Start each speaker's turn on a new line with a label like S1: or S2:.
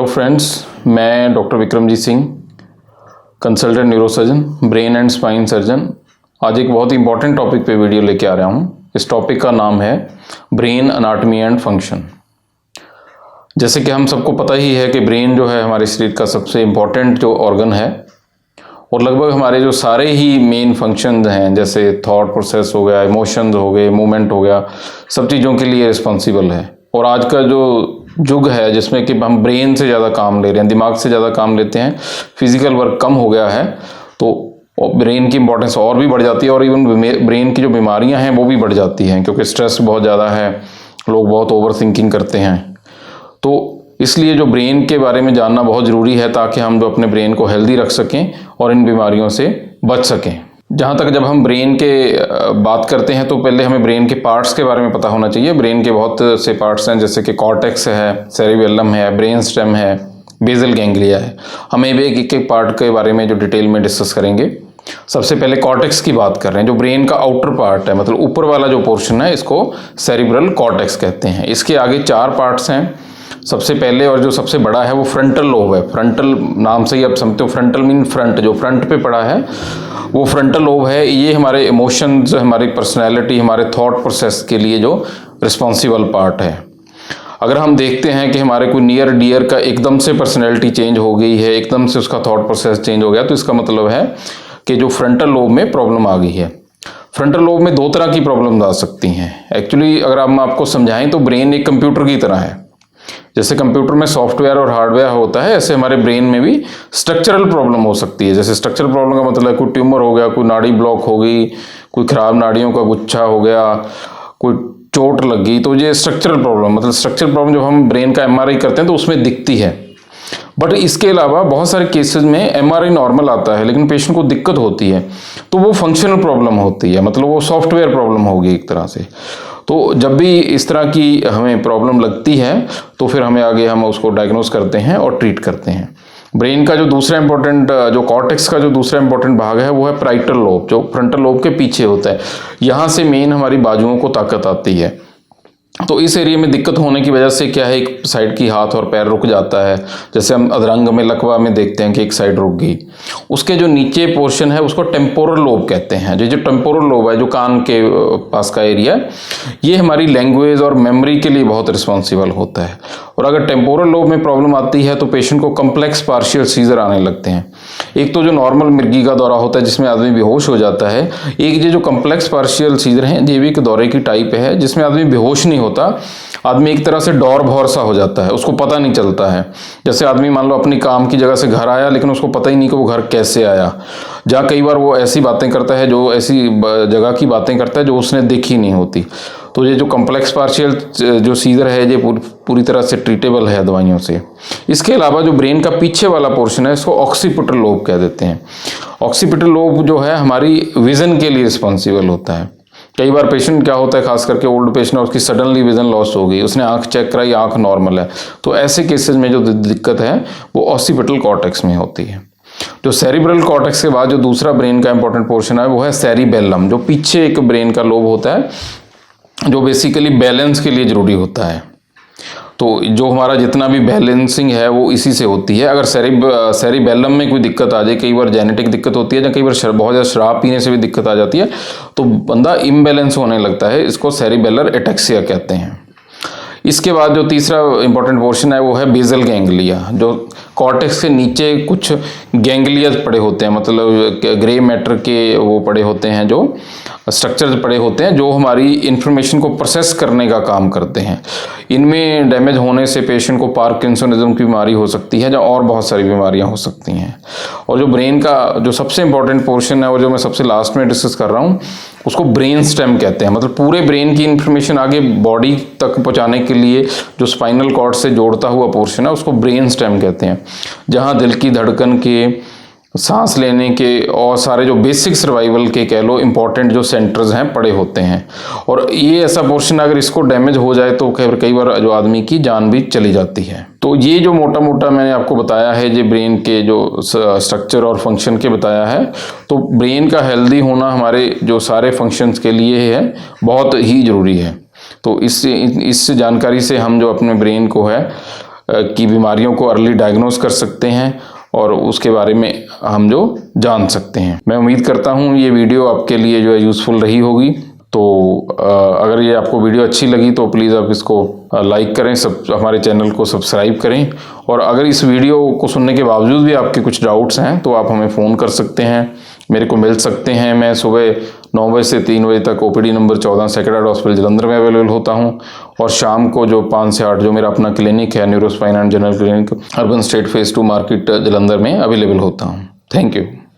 S1: Friends, मैं doctor Vikramjit Singh, consultant neurosurgeon, brain and spine surgeon. आज एक बहुत ही इंपॉर्टेंट टॉपिक पे वीडियो लेके आ रहा हूँ। इस टॉपिक का नाम है ब्रेन अनाटमी एंड फंक्शन। जैसे कि हम सबको पता ही है कि ब्रेन जो है हमारे शरीर का सबसे इम्पॉर्टेंट जो ऑर्गन है और लगभग हमारे जो सारे ही मेन फंक्शन हैं, जैसे थॉट प्रोसेस हो गया, इमोशंस हो गए, मूवमेंट हो गया, सब चीज़ों के लिए रिस्पॉन्सिबल है। और आज का जो युग है जिसमें कि हम ब्रेन से ज़्यादा काम ले रहे हैं, दिमाग से ज़्यादा काम लेते हैं, फिजिकल वर्क कम हो गया है, तो ब्रेन की इंपॉर्टेंस और भी बढ़ जाती है और इवन ब्रेन की जो बीमारियां हैं वो भी बढ़ जाती हैं, क्योंकि स्ट्रेस बहुत ज़्यादा है, लोग बहुत ओवर थिंकिंग करते हैं। तो इसलिए जो ब्रेन के बारे में जानना बहुत ज़रूरी है ताकि हम जो अपने ब्रेन को हेल्दी रख सकें और इन बीमारियों से बच सकें। जहाँ तक जब हम ब्रेन के बात करते हैं तो पहले हमें ब्रेन के पार्ट्स के बारे में पता होना चाहिए। ब्रेन के बहुत से पार्ट्स हैं, जैसे कि कॉर्टेक्स है, सेरिबेलम है, ब्रेन स्टेम है, बेसल गैंग्लिया है। हम एक एक पार्ट के बारे में जो डिटेल में डिस्कस करेंगे। सबसे पहले कॉर्टेक्स की बात कर रहे हैं, जो ब्रेन का आउटर पार्ट है, मतलब ऊपर वाला जो पोर्शन है, इसको सेरिब्रल कॉर्टेक्स कहते हैं। इसके आगे 4 पार्ट्स हैं। सबसे पहले और जो सबसे बड़ा है वो फ्रंटल लोब है। फ्रंटल नाम से ही आप समझते हो, फ्रंटल मीन फ्रंट, जो फ्रंट पे पड़ा है वो फ्रंटल लोब है। ये हमारे इमोशंस, हमारी पर्सनैलिटी, हमारे थॉट प्रोसेस के लिए जो रिस्पॉन्सिबल पार्ट है। अगर हम देखते हैं कि हमारे कोई नियर डियर का एकदम से पर्सनैलिटी चेंज हो गई है, एकदम से उसका थॉट प्रोसेस चेंज हो गया, तो इसका मतलब है कि जो फ्रंटल लोब में प्रॉब्लम आ गई है। फ्रंटल लोब में 2 तरह की प्रॉब्लम आ सकती हैं। एक्चुअली अगर हम आपको समझाएं तो ब्रेन एक कंप्यूटर की तरह है। जैसे कंप्यूटर में सॉफ्टवेयर और हार्डवेयर होता है, ऐसे हमारे ब्रेन में भी स्ट्रक्चरल प्रॉब्लम हो सकती है। जैसे स्ट्रक्चरल प्रॉब्लम का मतलब कोई ट्यूमर हो गया, कोई नाड़ी ब्लॉक हो गई, कोई खराब नाड़ियों का गुच्छा हो गया, कोई चोट लग गई, तो ये स्ट्रक्चरल प्रॉब्लम, मतलब स्ट्रक्चरल प्रॉब्लम जब हम ब्रेन का एमआरआई करते हैं तो उसमें दिखती है। बट इसके अलावा बहुत सारे केसेस में एमआरआई नॉर्मल आता है लेकिन पेशेंट को दिक्कत होती है, तो वो फंक्शनल प्रॉब्लम होती है, मतलब वो सॉफ्टवेयर प्रॉब्लम होगी एक तरह से। तो जब भी इस तरह की हमें प्रॉब्लम लगती है तो फिर हमें आगे हम उसको डायग्नोस करते हैं और ट्रीट करते हैं। ब्रेन का जो दूसरा इंपॉर्टेंट, जो कॉर्टेक्स का जो दूसरा इंपॉर्टेंट भाग है वो है पैराइटल लोब, जो फ्रंटल लोब के पीछे होता है। यहाँ से मेन हमारी बाजुओं को ताकत आती है। तो इस एरिया में दिक्कत होने की वजह से क्या है, एक साइड की हाथ और पैर रुक जाता है। जैसे हम अधरंग में, लकवा में देखते हैं कि एक साइड रुक गई। उसके जो नीचे पोर्शन है उसको टेम्पोरल लोब कहते हैं। जो टेम्पोरल लोब है, जो कान के पास का एरिया है, ये हमारी लैंग्वेज और मेमोरी के लिए बहुत रिस्पॉन्सिबल होता है। और अगर टेम्पोरल लोब में प्रॉब्लम आती है तो पेशेंट को कम्प्लेक्स पार्शियल सीजर आने लगते हैं। एक तो जो नॉर्मल मिर्गी का दौरा होता है जिसमें आदमी बेहोश हो जाता है, एक ये जो कम्प्लेक्स पार्शियल सीजर है ये भी एक दौरे की टाइप है जिसमें आदमी बेहोश नहीं होता, आदमी एक तरह से डौर भौर सा हो जाता है, उसको पता नहीं चलता है। जैसे आदमी मान लो अपनी काम की जगह से घर आया लेकिन उसको पता ही नहीं कि वो घर कैसे आया। जहाँ कई बार वो ऐसी बातें करता है, जो ऐसी जगह की बातें करता है जो उसने देखी नहीं होती। तो ये जो कम्प्लेक्स पार्शियल जो सीजर है ये पूरी तरह से ट्रीटेबल है दवाइयों से। इसके अलावा जो ब्रेन का पीछे वाला पोर्शन है इसको ऑक्सीपिटल लोब कह देते हैं। ऑक्सीपिटल लोब जो है हमारी विजन के लिए रिस्पॉन्सिबल होता है। कई बार पेशेंट क्या होता है, खास करके ओल्ड पेशेंट, उसकी सडनली विजन लॉस हो गई, उसने आंख चेक कराई, आंख नॉर्मल है, तो ऐसे केसेस में जो दिक्कत है वो ऑक्सीपिटल कॉर्टेक्स में होती है। जो सेरिब्रल कॉर्टेक्स के बाद जो दूसरा ब्रेन का इंपॉर्टेंट पोर्शन है वो है सेरिबेलम, जो पीछे एक ब्रेन का लोब होता है, जो बेसिकली बैलेंस के लिए जरूरी होता है। तो जो हमारा जितना भी बैलेंसिंग है वो इसी से होती है। अगर सेरिबेलम में कोई दिक्कत आ जाए, कई बार जेनेटिक दिक्कत होती है या कई बार बहुत ज़्यादा शराब पीने से भी दिक्कत आ जाती है, तो बंदा इम्बैलेंस होने लगता है, इसको सेरिबेलर एटेक्सिया कहते हैं। इसके बाद जो तीसरा इंपॉर्टेंट पोर्शन है वो है बेसल गैंग्लिया, जो कॉर्टेक्स के नीचे कुछ गैंग्लिया पड़े होते हैं, मतलब ग्रे मैटर के वो पड़े होते हैं, जो स्ट्रक्चर्स पड़े होते हैं जो हमारी इंफॉर्मेशन को प्रोसेस करने का काम करते हैं। इनमें डैमेज होने से पेशेंट को पार्किंसनिज्म की बीमारी हो सकती है, या और बहुत सारी बीमारियां हो सकती हैं। और जो ब्रेन का जो सबसे इंपॉर्टेंट पोर्शन है और जो मैं सबसे लास्ट में डिस्कस कर रहा हूँ उसको ब्रेन स्टेम कहते हैं। मतलब पूरे ब्रेन की इंफॉर्मेशन आगे बॉडी तक पहुँचाने के लिए जो स्पाइनल कॉर्ड से जोड़ता हुआ पोर्शन है उसको ब्रेन स्टेम कहते हैं, जहाँ दिल की धड़कन के, सांस लेने के और सारे जो बेसिक सर्वाइवल के कह लो इंपॉर्टेंट जो सेंटर्स हैं पड़े होते हैं। और ये ऐसा पोर्शन अगर इसको डैमेज हो जाए तो कई बार जो आदमी की जान भी चली जाती है। तो ये जो मोटा मोटा मैंने आपको बताया है, ये ब्रेन के जो स्ट्रक्चर और फंक्शन के बताया है, तो ब्रेन का हेल्दी होना हमारे जो सारे फंक्शंस के लिए है बहुत ही ज़रूरी है। तो इस जानकारी से हम जो अपने ब्रेन को है की बीमारियों को अर्ली डायग्नोस कर सकते हैं और उसके बारे में हम जो जान सकते हैं। मैं उम्मीद करता हूँ ये वीडियो आपके लिए जो है यूज़फुल रही होगी। तो अगर ये आपको वीडियो अच्छी लगी तो प्लीज़ आप इसको लाइक करें, हमारे चैनल को सब्सक्राइब करें। और अगर इस वीडियो को सुनने के बावजूद भी आपके कुछ डाउट्स हैं तो आप हमें फ़ोन कर सकते हैं, मेरे को मिल सकते हैं। मैं सुबह 9 बजे से 3 बजे तक OPD number 14 sacred heart hospital Jalandhar में अवेलेबल होता हूं, और शाम को जो 5 से 8 जो मेरा अपना क्लिनिक है neurospine and general clinic, urban state phase 2 market Jalandhar में अवेलेबल होता हूं। Thank you.